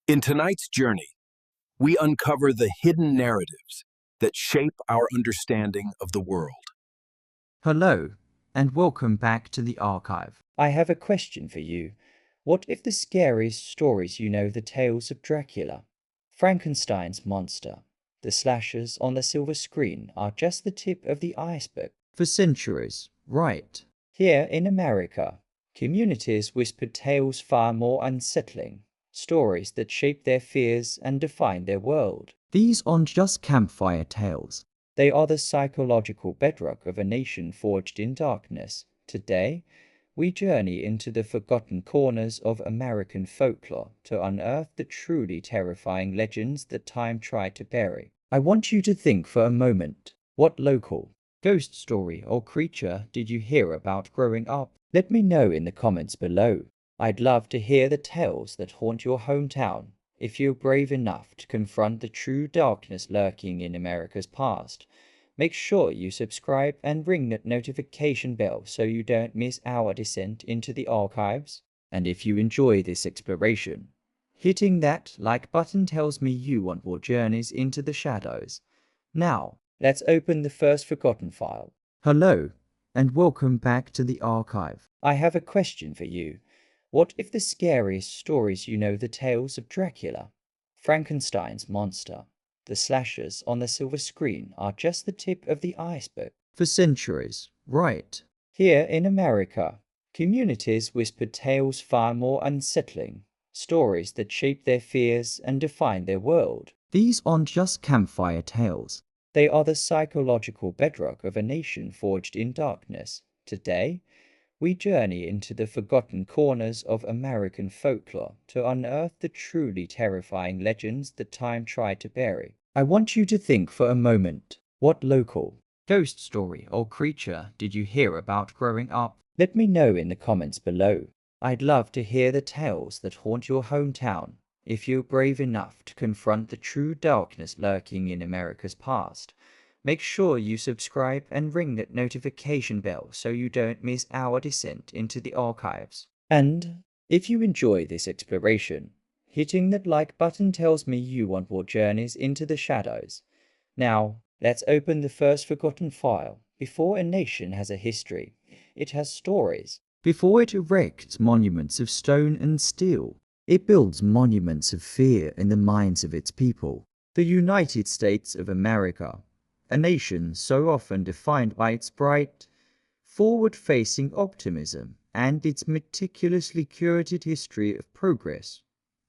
In tonight's journey, we uncover the hidden narratives that shape our understanding of the world. Hello, and welcome back to the archive. I have a question for you. What if the scariest stories you know the tales of Dracula, Frankenstein's monster, the slashers on the silver screen are just the tip of the iceberg? For centuries, right? Here in America, communities whispered tales far more unsettling, stories that shaped their fears and defined their world. These aren't just campfire tales. They are the psychological bedrock of a nation forged in darkness. Today, we journey into the forgotten corners of American folklore to unearth the truly terrifying legends that time tried to bury. I want you to think for a moment. What local, ghost story or creature did you hear about growing up? Let me know in the comments below. I'd love to hear the tales that haunt your hometown. If you're brave enough to confront the true darkness lurking in America's past, make sure you subscribe and ring that notification bell so you don't miss our descent into the archives. And if you enjoy this exploration, hitting that like button tells me you want more journeys into the shadows. Now, let's open the first forgotten file. Hello, and welcome back to the archive. I have a question for you. What if the scariest stories you know the tales of Dracula, Frankenstein's monster, the slashers on the silver screen are just the tip of the iceberg? For centuries, right? Here in America, communities whispered tales far more unsettling, stories that shaped their fears and defined their world. These aren't just campfire tales. They are the psychological bedrock of a nation forged in darkness. Today, we journey into the forgotten corners of American folklore to unearth the truly terrifying legends that time tried to bury. I want you to think for a moment. What local, ghost story or creature did you hear about growing up? Let me know in the comments below. I'd love to hear the tales that haunt your hometown. If you're brave enough to confront the true darkness lurking in America's past, make sure you subscribe and ring that notification bell so you don't miss our descent into the archives. And if you enjoy this exploration, hitting that like button tells me you want more journeys into the shadows. Now, let's open the first forgotten file. Before a nation has a history, it has stories. Before it erects monuments of stone and steel, it builds monuments of fear in the minds of its people. The United States of America, a nation so often defined by its bright, forward-facing optimism and its meticulously curated history of progress,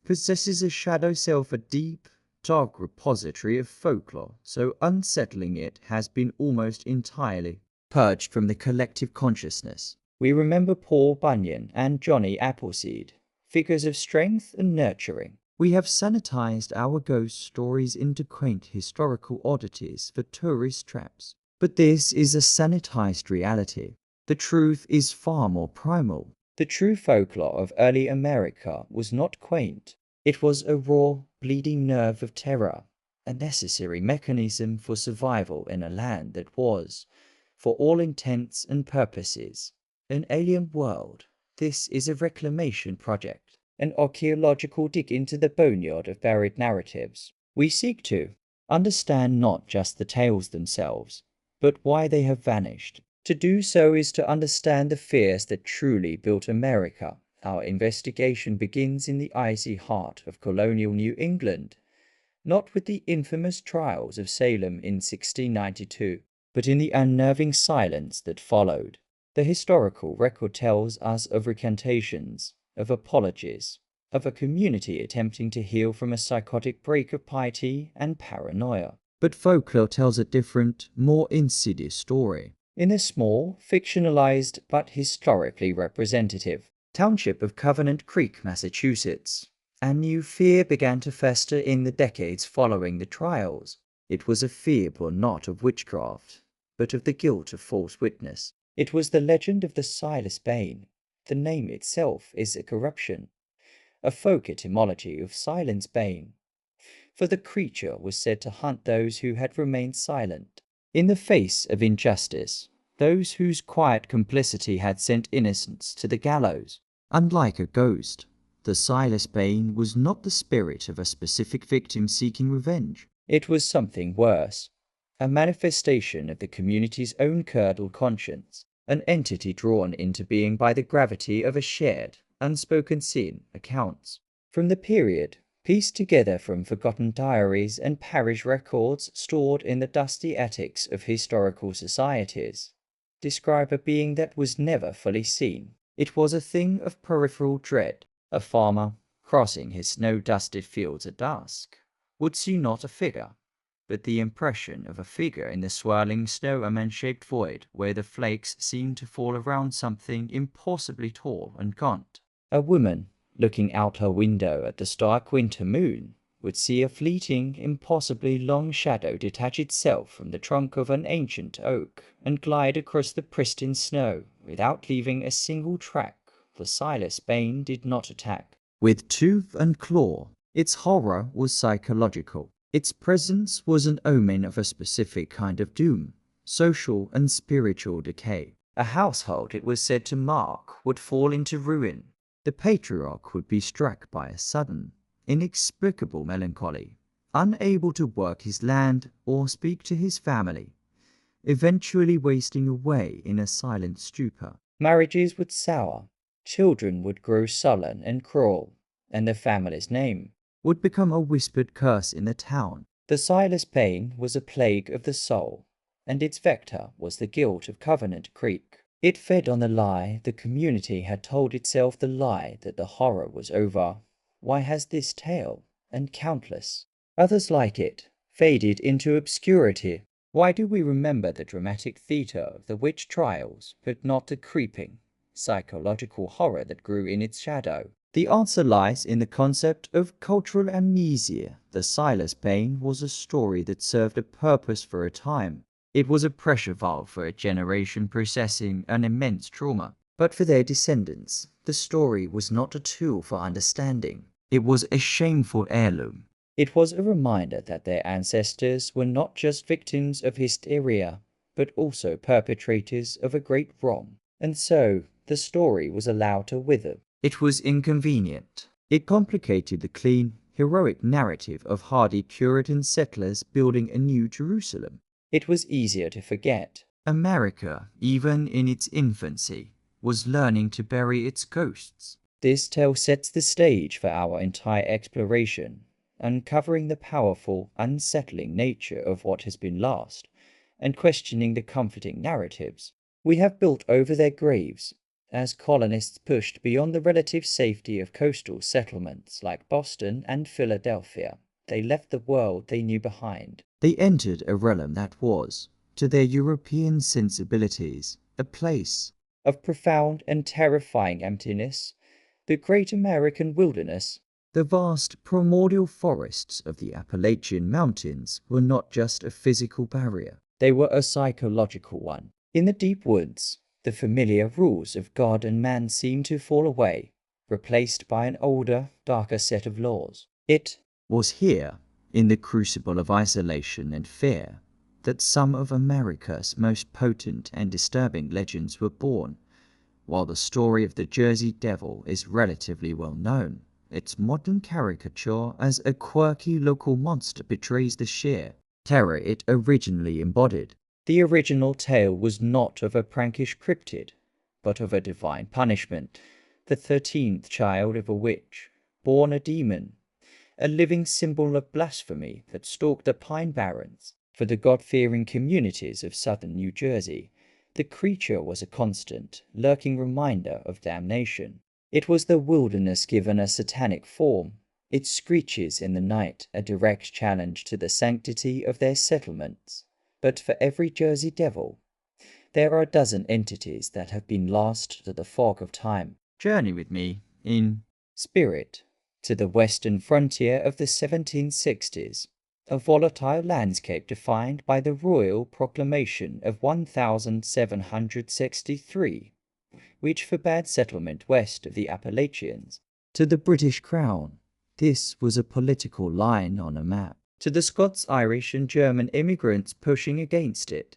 possesses a shadow self, a deep, dark repository of folklore so unsettling it has been almost entirely purged from the collective consciousness. We remember Paul Bunyan and Johnny Appleseed, figures of strength and nurturing. We have sanitized our ghost stories into quaint historical oddities for tourist traps. But this is a sanitized reality. The truth is far more primal. The true folklore of early America was not quaint. It was a raw, bleeding nerve of terror, a necessary mechanism for survival in a land that was, for all intents and purposes, an alien world. This is a reclamation project, an archaeological dig into the boneyard of buried narratives. We seek to understand not just the tales themselves, but why they have vanished. To do so is to understand the fears that truly built America. Our investigation begins in the icy heart of colonial New England, not with the infamous trials of Salem in 1692, but in the unnerving silence that followed. The historical record tells us of recantations, of apologies, of a community attempting to heal from a psychotic break of piety and paranoia. But folklore tells a different, more insidious story. In a small, fictionalized, but historically representative township of Covenant Creek, Massachusetts, a new fear began to fester in the decades following the trials. It was a fear born not of witchcraft, but of the guilt of false witness. It was the legend of the Silas-Bane. The name itself is a corruption, a folk etymology of Silence Bane, for the creature was said to hunt those who had remained silent in the face of injustice, those whose quiet complicity had sent innocents to the gallows. Unlike a ghost, The Silas-Bane was not the spirit of a specific victim seeking revenge. It was something worse, a manifestation of the community's own curdled conscience, an entity drawn into being by the gravity of a shared, unspoken sin accounts. From the period, pieced together from forgotten diaries and parish records stored in the dusty attics of historical societies, describe a being that was never fully seen. It was a thing of peripheral dread. A farmer, crossing his snow-dusted fields at dusk, would see not a figure, but the impression of a figure in the swirling snowman-shaped void where the flakes seemed to fall around something impossibly tall and gaunt. A woman, looking out her window at the stark winter moon, would see a fleeting, impossibly long shadow detach itself from the trunk of an ancient oak and glide across the pristine snow without leaving a single track. The Silas-Bane did not attack with tooth and claw. Its horror was psychological. Its presence was an omen of a specific kind of doom, social and spiritual decay. A household, it was said to mark, would fall into ruin. The patriarch would be struck by a sudden, inexplicable melancholy, unable to work his land or speak to his family, eventually wasting away in a silent stupor. Marriages would sour, children would grow sullen and cruel, and the family's name would become a whispered curse in the town. The Silas-Bane was a plague of the soul, and its vector was the guilt of Covenant Creek. It fed on the lie the community had told itself, the lie that the horror was over. Why has this tale, and countless others like it, faded into obscurity? Why do we remember the dramatic theatre of the witch trials, but not the creeping, psychological horror that grew in its shadow? The answer lies in the concept of cultural amnesia. The Silas-Bane was a story that served a purpose for a time. It was a pressure valve for a generation processing an immense trauma. But for their descendants, the story was not a tool for understanding. It was a shameful heirloom. It was a reminder that their ancestors were not just victims of hysteria, but also perpetrators of a great wrong. And so, the story was allowed to wither. It was inconvenient. It complicated the clean, heroic narrative of hardy Puritan settlers building a new Jerusalem. It was easier to forget. America, even in its infancy, was learning to bury its ghosts. This tale sets the stage for our entire exploration, uncovering the powerful, unsettling nature of what has been lost, and questioning the comforting narratives we have built over their graves. As colonists pushed beyond the relative safety of coastal settlements like Boston and Philadelphia, they left the world they knew behind. They entered a realm that was, to their European sensibilities, a place of profound and terrifying emptiness, the great American wilderness. The vast primordial forests of the Appalachian Mountains were not just a physical barrier, they were a psychological one. In the deep woods, the familiar rules of God and man seemed to fall away, replaced by an older, darker set of laws. It was here, in the crucible of isolation and fear, that some of America's most potent and disturbing legends were born. While the story of the Jersey Devil is relatively well known, its modern caricature as a quirky local monster betrays the sheer terror it originally embodied. The original tale was not of a prankish cryptid, but of a divine punishment, the 13th child of a witch, born a demon, a living symbol of blasphemy that stalked the Pine Barrens. For the God-fearing communities of southern New Jersey, the creature was a constant, lurking reminder of damnation. It was the wilderness given a satanic form, its screeches in the night a direct challenge to the sanctity of their settlements. But for every Jersey Devil, there are a dozen entities that have been lost to the fog of time. Journey with me, in spirit, to the western frontier of the 1760s, a volatile landscape defined by the Royal Proclamation of 1763, which forbade settlement west of the Appalachians. To the British Crown, this was a political line on a map. To the Scots, Irish and German immigrants pushing against it,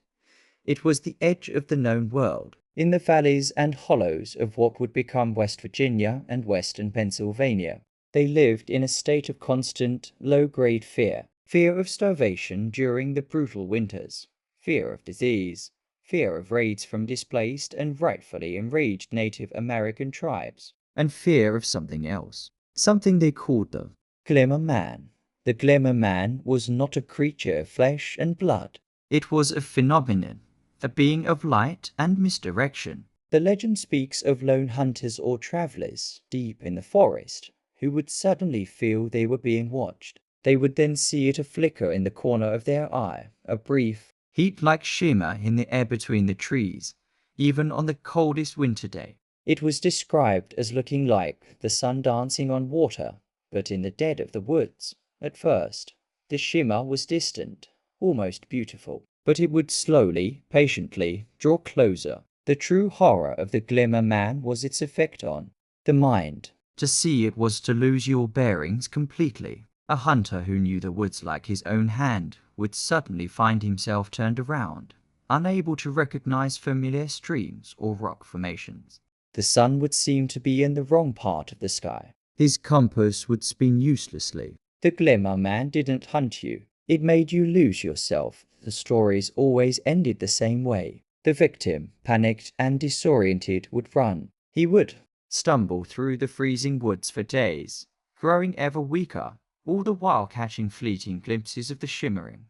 It was the edge of the known world, in the valleys and hollows of what would become West Virginia and western Pennsylvania. They lived in a state of constant, low-grade fear. Fear of starvation during the brutal winters, fear of disease, fear of raids from displaced and rightfully enraged Native American tribes, and fear of something else. Something they called the Glimmer Man. The Glimmer Man was not a creature of flesh and blood. It was a phenomenon, a being of light and misdirection. The legend speaks of lone hunters or travelers deep in the forest who would suddenly feel they were being watched. They would then see it a flicker in the corner of their eye, a brief, heat-like shimmer in the air between the trees, even on the coldest winter day. It was described as looking like the sun dancing on water, but in the dead of the woods. At first, the shimmer was distant, almost beautiful, but it would slowly, patiently draw closer. The true horror of the Glimmer Man was its effect on the mind. To see it was to lose your bearings completely. A hunter who knew the woods like his own hand would suddenly find himself turned around, unable to recognize familiar streams or rock formations. The sun would seem to be in the wrong part of the sky. His compass would spin uselessly. The Glimmer Man didn't hunt you. It made you lose yourself. The stories always ended the same way. The victim, panicked and disoriented, would run. He would stumble through the freezing woods for days, growing ever weaker, all the while catching fleeting glimpses of the shimmering,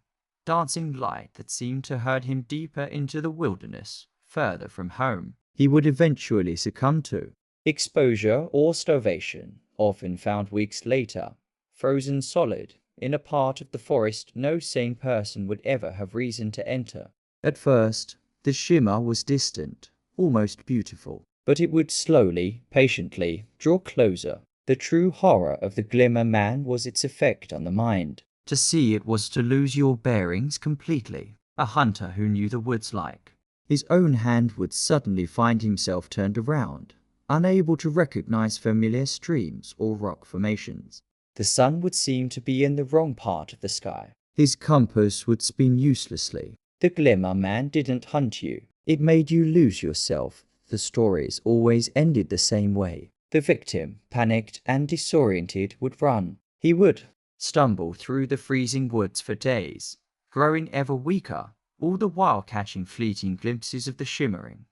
dancing light that seemed to herd him deeper into the wilderness, further from home. He would eventually succumb to exposure or starvation, often found weeks later, frozen solid, in a part of the forest no sane person would ever have reason to enter. At first, the shimmer was distant, almost beautiful, but it would slowly, patiently draw closer. The true horror of the Glimmer Man was its effect on the mind. To see it was to lose your bearings completely. A hunter who knew the woods like his own hand would suddenly find himself turned around, unable to recognize familiar streams or rock formations. The sun would seem to be in the wrong part of the sky. His compass would spin uselessly. The Glimmer Man didn't hunt you. It made you lose yourself. The stories always ended the same way. The victim, panicked and disoriented, would run. He would stumble through the freezing woods for days, growing ever weaker, all the while catching fleeting glimpses of the shimmering,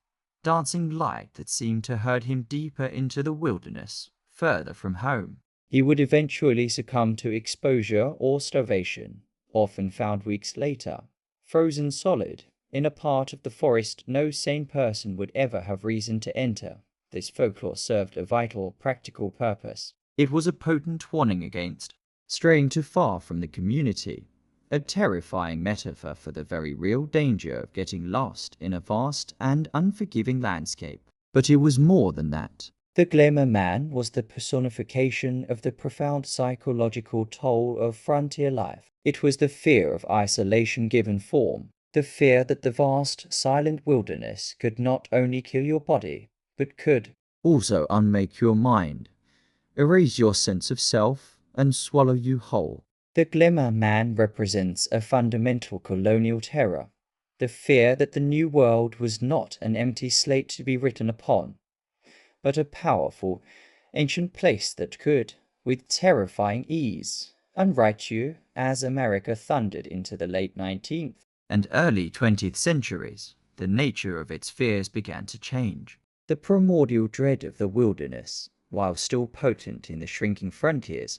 dancing light that seemed to herd him deeper into the wilderness, further from home. He would eventually succumb to exposure or starvation, often found weeks later, frozen solid, in a part of the forest no sane person would ever have reason to enter. This folklore served a vital, practical purpose. It was a potent warning against straying too far from the community, a terrifying metaphor for the very real danger of getting lost in a vast and unforgiving landscape. But it was more than that. The Glimmer Man was the personification of the profound psychological toll of frontier life. It was the fear of isolation given form, the fear that the vast, silent wilderness could not only kill your body, but could also unmake your mind, erase your sense of self, and swallow you whole. The Glimmer Man represents a fundamental colonial terror, the fear that the new world was not an empty slate to be written upon, but a powerful, ancient place that could, with terrifying ease, unwrite you as America thundered into the late 19th and early 20th centuries. The nature of its fears began to change. The primordial dread of the wilderness, while still potent in the shrinking frontiers,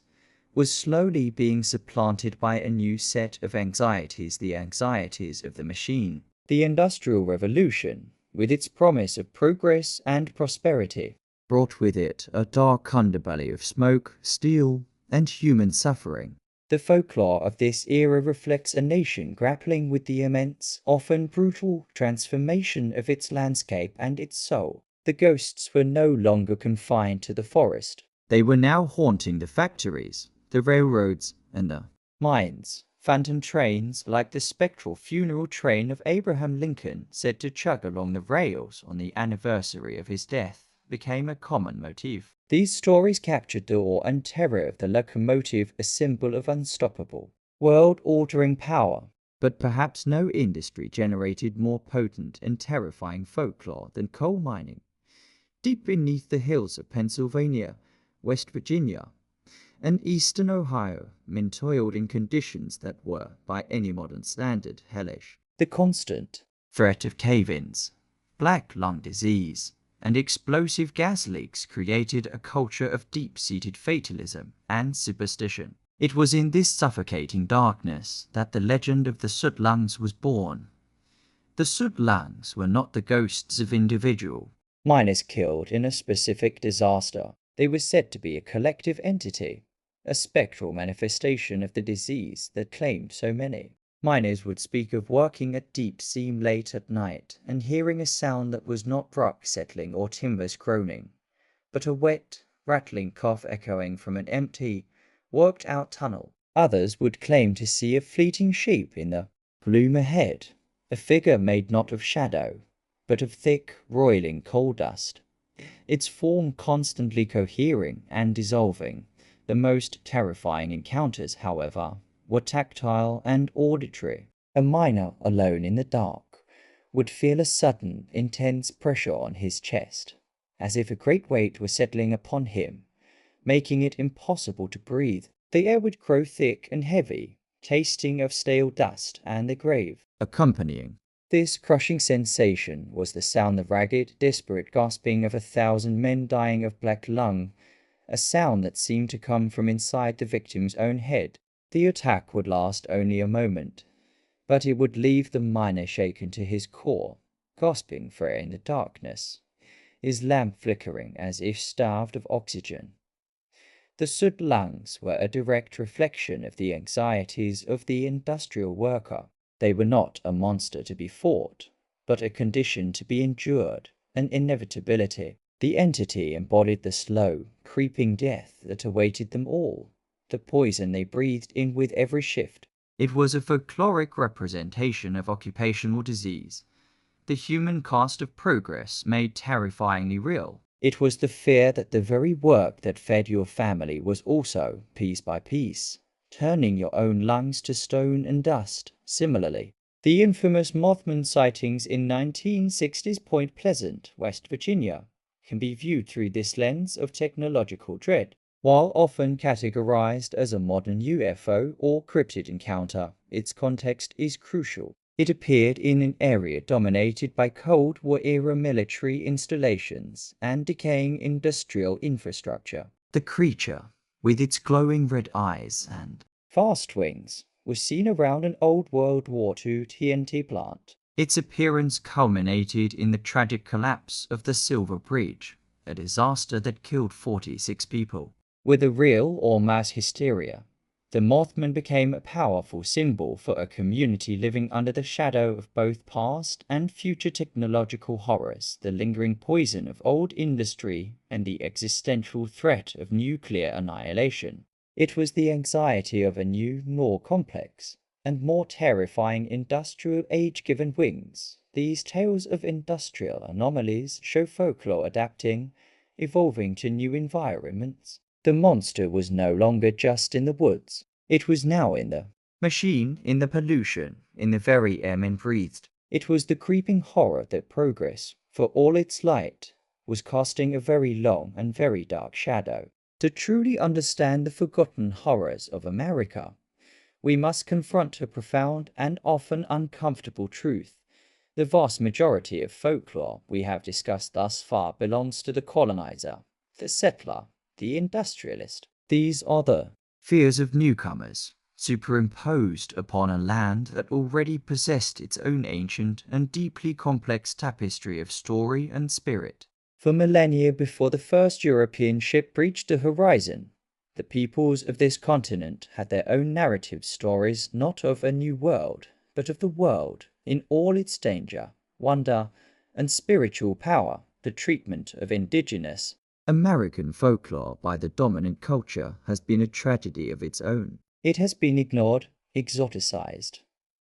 was slowly being supplanted by a new set of anxieties, the anxieties of the machine. The Industrial Revolution, with its promise of progress and prosperity, brought with it a dark underbelly of smoke, steel, and human suffering. The folklore of this era reflects a nation grappling with the immense, often brutal, transformation of its landscape and its soul. The ghosts were no longer confined to the forest. They were now haunting the factories, the railroads, and the mines. Phantom trains, like the spectral funeral train of Abraham Lincoln said to chug along the rails on the anniversary of his death, became a common motif. These stories captured the awe and terror of the locomotive, a symbol of unstoppable, world-altering power. But perhaps no industry generated more potent and terrifying folklore than coal mining. Deep beneath the hills of Pennsylvania, West Virginia, and eastern Ohio, men toiled in conditions that were, by any modern standard, hellish. The constant threat of cave-ins, black lung disease, and explosive gas leaks created a culture of deep-seated fatalism and superstition. It was in this suffocating darkness that the legend of the Soot-Lungs was born. The Soot-Lungs were not the ghosts of individual miners killed in a specific disaster. They were said to be a collective entity, a spectral manifestation of the disease that claimed so many. Miners would speak of working at deep seam late at night and hearing a sound that was not rock settling or timbers groaning, but a wet, rattling cough echoing from an empty, worked-out tunnel. Others would claim to see a fleeting sheep in the gloom ahead, a figure made not of shadow, but of thick, roiling coal dust, its form constantly cohering and dissolving. The most terrifying encounters, however, were tactile and auditory. A miner alone in the dark would feel a sudden, intense pressure on his chest, as if a great weight were settling upon him, making it impossible to breathe. The air would grow thick and heavy, tasting of stale dust and the grave. Accompanying this crushing sensation was the sound of ragged, desperate gasping of 1,000 men dying of black lung, a sound that seemed to come from inside the victim's own head. The attack would last only a moment, but it would leave the miner shaken to his core, gasping for air in the darkness, his lamp flickering as if starved of oxygen. The Soot-Lungs were a direct reflection of the anxieties of the industrial worker. They were not a monster to be fought, but a condition to be endured, an inevitability. The entity embodied the slow, creeping death that awaited them all, the poison they breathed in with every shift. It was a folkloric representation of occupational disease, the human cost of progress made terrifyingly real. It was the fear that the very work that fed your family was also, piece by piece, turning your own lungs to stone and dust. Similarly, the infamous Mothman sightings in 1960's Point Pleasant, West Virginia, can be viewed through this lens of technological dread. While often categorized as a modern UFO or cryptid encounter, its context is crucial. It appeared in an area dominated by Cold War-era military installations and decaying industrial infrastructure. The creature, with its glowing red eyes and fast wings, was seen around an old World War II TNT plant. Its appearance culminated in the tragic collapse of the Silver Bridge, a disaster that killed 46 people. Whether real or mass hysteria, the Mothman became a powerful symbol for a community living under the shadow of both past and future technological horrors, the lingering poison of old industry and the existential threat of nuclear annihilation. It was the anxiety of a new, more complex, and more terrifying industrial age given wings. These tales of industrial anomalies show folklore adapting, evolving to new environments. The monster was no longer just in the woods. It was now in the machine, in the pollution, in the very air men breathed. It was the creeping horror that progress, for all its light, was casting a very long and very dark shadow. To truly understand the forgotten horrors of America, we must confront a profound and often uncomfortable truth. The vast majority of folklore we have discussed thus far belongs to the colonizer, the settler, the industrialist. These are the fears of newcomers, superimposed upon a land that already possessed its own ancient and deeply complex tapestry of story and spirit. For millennia before the first European ship breached the horizon, the peoples of this continent had their own narrative stories, not of a new world, but of the world in all its danger, wonder, and spiritual power. The treatment of indigenous American folklore by the dominant culture has been a tragedy of its own. It has been ignored, exoticized,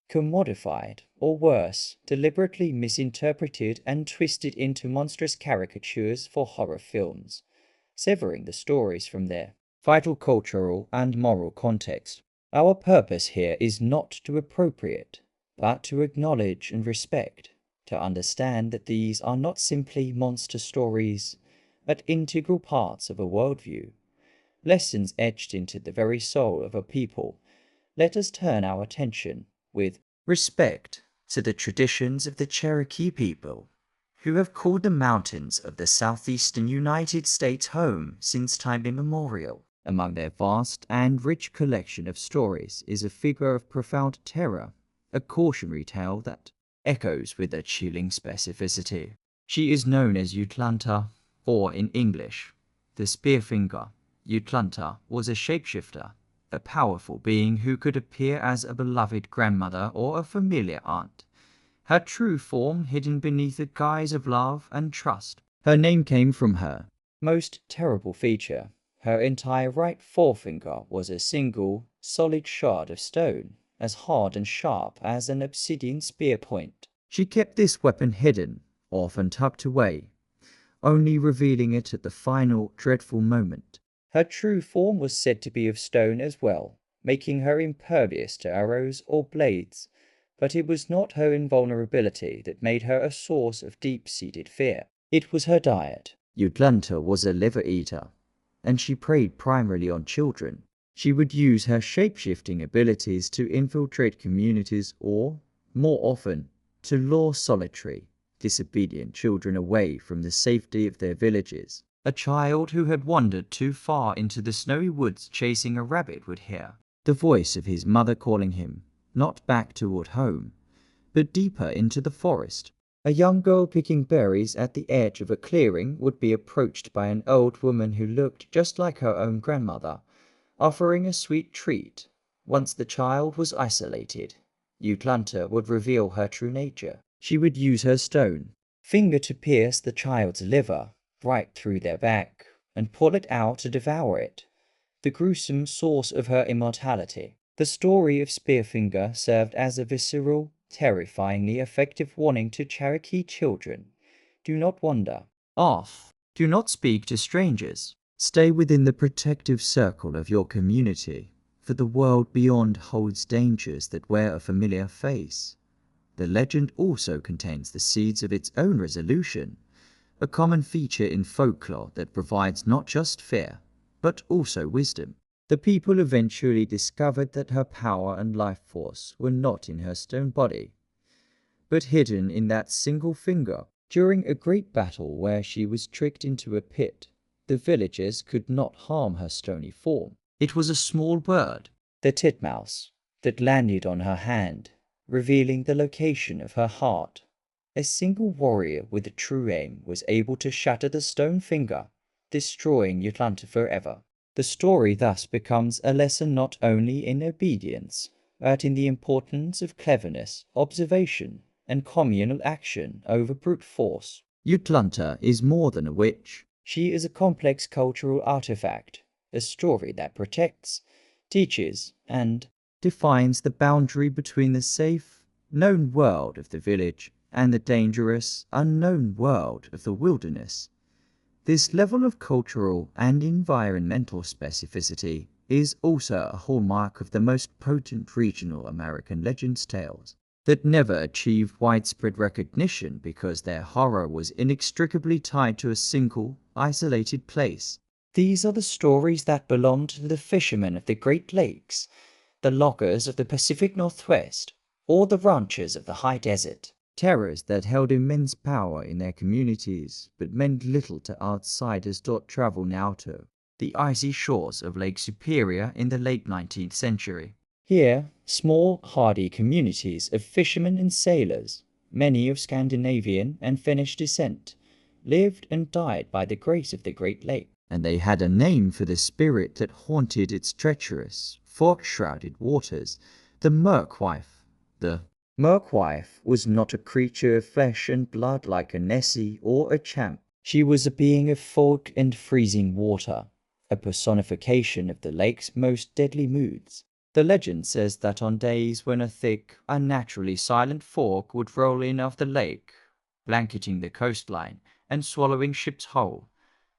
commodified, or worse, deliberately misinterpreted and twisted into monstrous caricatures for horror films, severing the stories from their vital cultural and moral context. Our purpose here is not to appropriate, but to acknowledge and respect, to understand that these are not simply monster stories, but integral parts of a worldview, lessons etched into the very soul of a people. Let us turn our attention with respect to the traditions of the Cherokee people, who have called the mountains of the southeastern United States home since time immemorial. Among their vast and rich collection of stories is a figure of profound terror, a cautionary tale that echoes with a chilling specificity. She is known as Utlanta, or in English, the Spearfinger. Utlanta was a shapeshifter, a powerful being who could appear as a beloved grandmother or a familiar aunt, her true form hidden beneath a guise of love and trust. Her name came from her most terrible feature. Her entire right forefinger was a single, solid shard of stone, as hard and sharp as an obsidian spear point. She kept this weapon hidden, often tucked away, only revealing it at the final, dreadful moment. Her true form was said to be of stone as well, making her impervious to arrows or blades, but it was not her invulnerability that made her a source of deep-seated fear. It was her diet. Utlanta was a liver-eater, and she preyed primarily on children. She would use her shape-shifting abilities to infiltrate communities or, more often, to lure solitary, disobedient children away from the safety of their villages. A child who had wandered too far into the snowy woods chasing a rabbit would hear the voice of his mother calling him, not back toward home, but deeper into the forest. A young girl picking berries at the edge of a clearing would be approached by an old woman who looked just like her own grandmother, offering a sweet treat. Once the child was isolated, Utlanta would reveal her true nature. She would use her stone finger to pierce the child's liver, right through their back, and pull it out to devour it, the gruesome source of her immortality. The story of Spearfinger served as a visceral, terrifyingly effective warning to Cherokee children. Do not wander off. Do not speak to strangers. Stay within the protective circle of your community, for the world beyond holds dangers that wear a familiar face. The legend also contains the seeds of its own resolution, a common feature in folklore that provides not just fear, but also wisdom. The people eventually discovered that her power and life force were not in her stone body, but hidden in that single finger. During a great battle where she was tricked into a pit, the villagers could not harm her stony form. It was a small bird, the titmouse, that landed on her hand, revealing the location of her heart. A single warrior with a true aim was able to shatter the stone finger, destroying Utlanta forever. The story thus becomes a lesson not only in obedience, but in the importance of cleverness, observation, and communal action over brute force. Utlanta is more than a witch. She is a complex cultural artifact, a story that protects, teaches, and defines the boundary between the safe, known world of the village and the dangerous, unknown world of the wilderness. This level of cultural and environmental specificity is also a hallmark of the most potent regional American legends tales that never achieved widespread recognition because their horror was inextricably tied to a single, isolated place. These are the stories that belonged to the fishermen of the Great Lakes, the loggers of the Pacific Northwest, or the ranchers of the high desert. Terrors that held immense power in their communities, but meant little to outsiders. Travel now to the icy shores of Lake Superior in the late 19th century. Here, small, hardy communities of fishermen and sailors, many of Scandinavian and Finnish descent, lived and died by the grace of the Great Lake. And they had a name for the spirit that haunted its treacherous, fog-shrouded waters, the Merkwife. The Merkwife was not a creature of flesh and blood like a Nessie or a Champ. She was a being of fog and freezing water, a personification of the lake's most deadly moods. The legend says that on days when a thick, unnaturally silent fog would roll in off the lake, blanketing the coastline and swallowing ships whole,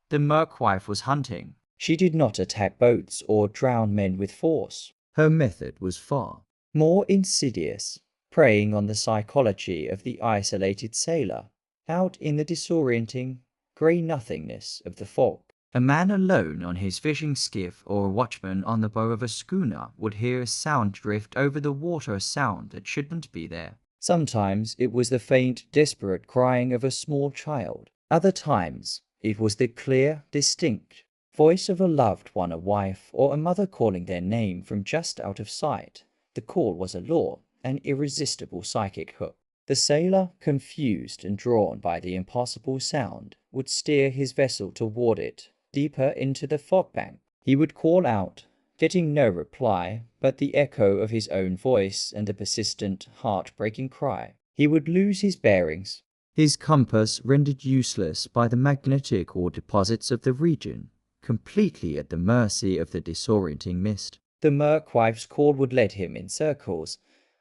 the Merkwife was hunting. She did not attack boats or drown men with force. Her method was far more insidious, preying on the psychology of the isolated sailor, out in the disorienting, grey nothingness of the fog. A man alone on his fishing skiff or a watchman on the bow of a schooner would hear a sound drift over the water, a sound that shouldn't be there. Sometimes it was the faint, desperate crying of a small child. Other times it was the clear, distinct voice of a loved one, a wife or a mother calling their name from just out of sight. The call was a lure, an irresistible psychic hook. The sailor, confused and drawn by the impossible sound, would steer his vessel toward it, deeper into the fog bank. He would call out, getting no reply but the echo of his own voice and a persistent, heart-breaking cry. He would lose his bearings, his compass rendered useless by the magnetic ore deposits of the region, completely at the mercy of the disorienting mist. The merkwife's call would lead him in circles,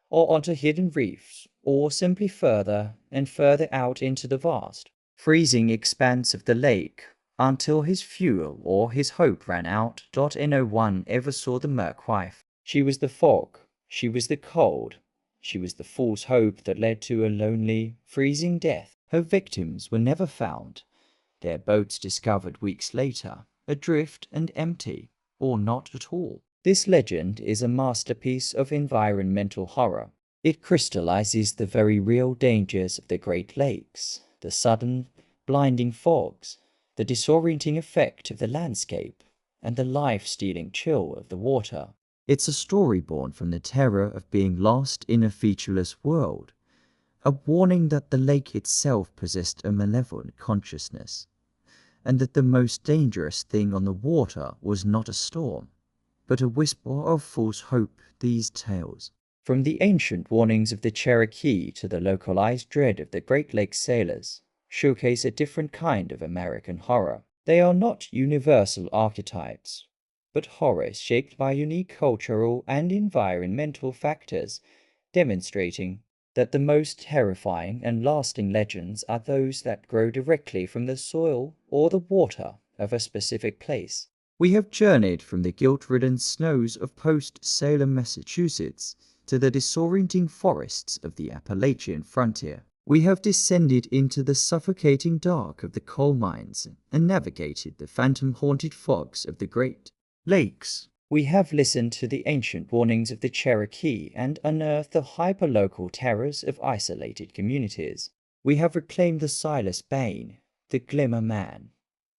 or onto hidden reefs, or simply further and further out into the vast, freezing expanse of the lake, until his fuel or his hope ran out. No one ever saw the merkwife. She was the fog, she was the cold, she was the false hope that led to a lonely, freezing death. Her victims were never found, their boats discovered weeks later, adrift and empty, or not at all. This legend is a masterpiece of environmental horror. It crystallizes the very real dangers of the Great Lakes, the sudden, blinding fogs, the disorienting effect of the landscape, and the life-stealing chill of the water. It's a story born from the terror of being lost in a featureless world, a warning that the lake itself possessed a malevolent consciousness, and that the most dangerous thing on the water was not a storm, but a whisper of false hope. These tales, from the ancient warnings of the Cherokee to the localized dread of the Great Lakes sailors, showcase a different kind of American horror. They are not universal archetypes, but horrors shaped by unique cultural and environmental factors, demonstrating that the most terrifying and lasting legends are those that grow directly from the soil or the water of a specific place. We have journeyed from the guilt-ridden snows of post-Salem, Massachusetts, to the disorienting forests of the Appalachian frontier. We have descended into the suffocating dark of the coal mines and navigated the phantom-haunted fogs of the Great Lakes. We have listened to the ancient warnings of the Cherokee and unearthed the hyperlocal terrors of isolated communities. We have reclaimed the Silas-Bane, the Glimmer Man,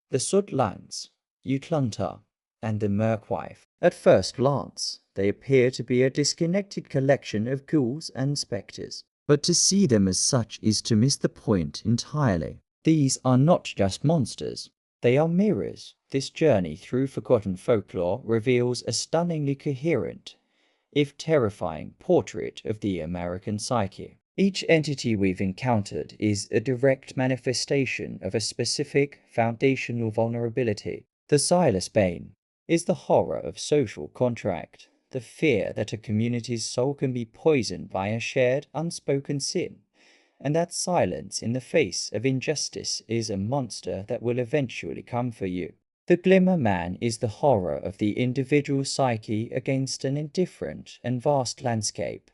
the Soot-Lungs, Utlunta, and the Merkwife. At first glance, they appear to be a disconnected collection of ghouls and spectres, but to see them as such is to miss the point entirely. These are not just monsters, they are mirrors. This journey through forgotten folklore reveals a stunningly coherent, if terrifying, portrait of the American psyche. Each entity we've encountered is a direct manifestation of a specific foundational vulnerability. The Silas-Bane is the horror of social contract, the fear that a community's soul can be poisoned by a shared, unspoken sin, and that silence in the face of injustice is a monster that will eventually come for you. The Glimmer Man is the horror of the individual psyche against an indifferent and vast landscape,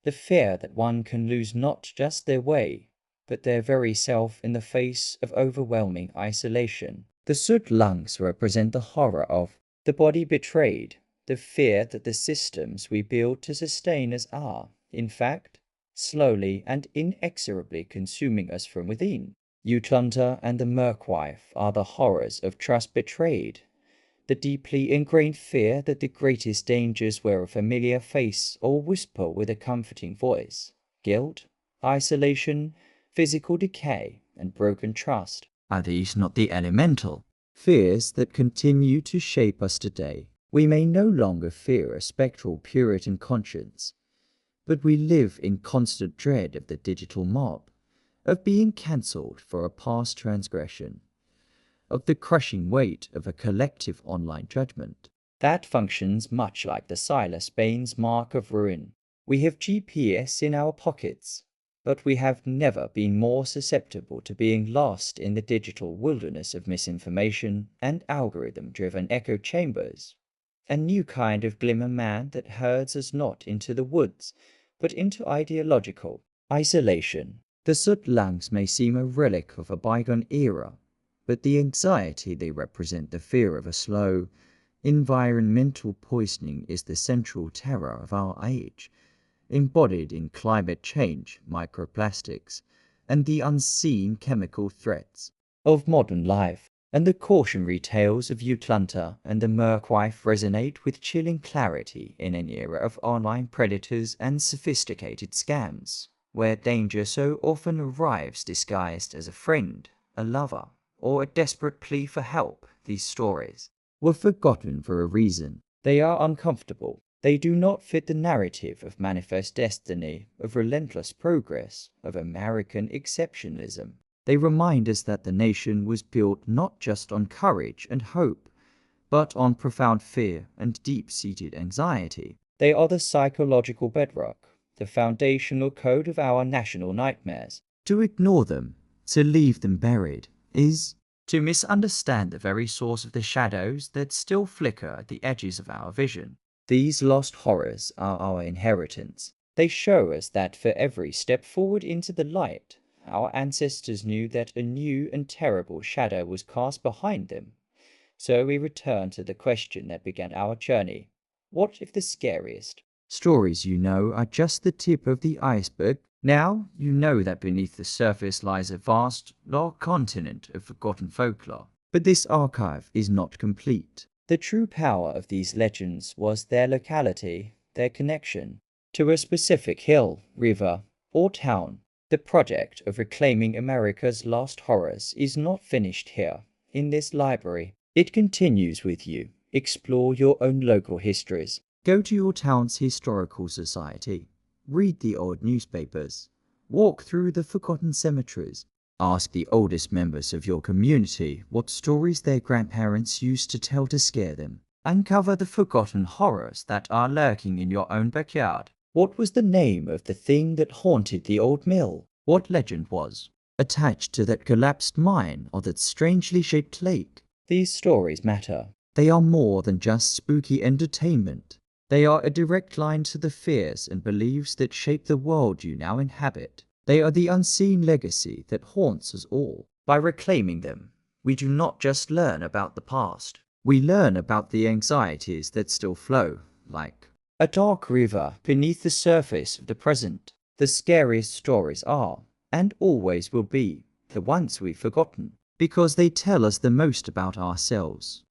the fear that one can lose not just their way, but their very self in the face of overwhelming isolation. The Soot-Lungs represent the horror of the body betrayed, the fear that the systems we build to sustain us are, in fact, slowly and inexorably consuming us from within. Utlunta and the Merkwife are the horrors of trust betrayed, the deeply ingrained fear that the greatest dangers wear a familiar face or whisper with a comforting voice. Guilt, isolation, physical decay, and broken trust. Are these not the elemental fears that continue to shape us today? We may no longer fear a spectral Puritan conscience, but we live in constant dread of the digital mob, of being cancelled for a past transgression, of the crushing weight of a collective online judgment. That functions much like the Silas-Bane's mark of ruin. We have GPS in our pockets, but we have never been more susceptible to being lost in the digital wilderness of misinformation and algorithm-driven echo chambers. A new kind of Glimmer Man that herds us not into the woods, but into ideological isolation. The Soot-Lungs may seem a relic of a bygone era, but the anxiety they represent, the fear of a slow, environmental poisoning, is the central terror of our age, embodied in climate change, microplastics, and the unseen chemical threats of modern life. And the cautionary tales of Utlanta and the Merkwife resonate with chilling clarity in an era of online predators and sophisticated scams, where danger so often arrives disguised as a friend, a lover, or a desperate plea for help. These stories were forgotten for a reason. They are uncomfortable. They do not fit the narrative of manifest destiny, of relentless progress, of American exceptionalism. They remind us that the nation was built not just on courage and hope, but on profound fear and deep-seated anxiety. They are the psychological bedrock, the foundational code of our national nightmares. To ignore them, to leave them buried, is to misunderstand the very source of the shadows that still flicker at the edges of our vision. These lost horrors are our inheritance. They show us that for every step forward into the light, our ancestors knew that a new and terrible shadow was cast behind them. So we return to the question that began our journey. What if the scariest stories you know are just the tip of the iceberg? Now you know that beneath the surface lies a vast, dark continent of forgotten folklore. But this archive is not complete. The true power of these legends was their locality, their connection to a specific hill, river, or town. The project of reclaiming America's lost horrors is not finished here, in this library. It continues with you. Explore your own local histories. Go to your town's historical society. Read the old newspapers. Walk through the forgotten cemeteries. Ask the oldest members of your community what stories their grandparents used to tell to scare them. Uncover the forgotten horrors that are lurking in your own backyard. What was the name of the thing that haunted the old mill? What legend was attached to that collapsed mine or that strangely shaped lake? These stories matter. They are more than just spooky entertainment. They are a direct line to the fears and beliefs that shape the world you now inhabit. They are the unseen legacy that haunts us all. By reclaiming them, we do not just learn about the past. We learn about the anxieties that still flow, like a dark river beneath the surface of the present. The scariest stories are, and always will be, the ones we've forgotten, because they tell us the most about ourselves,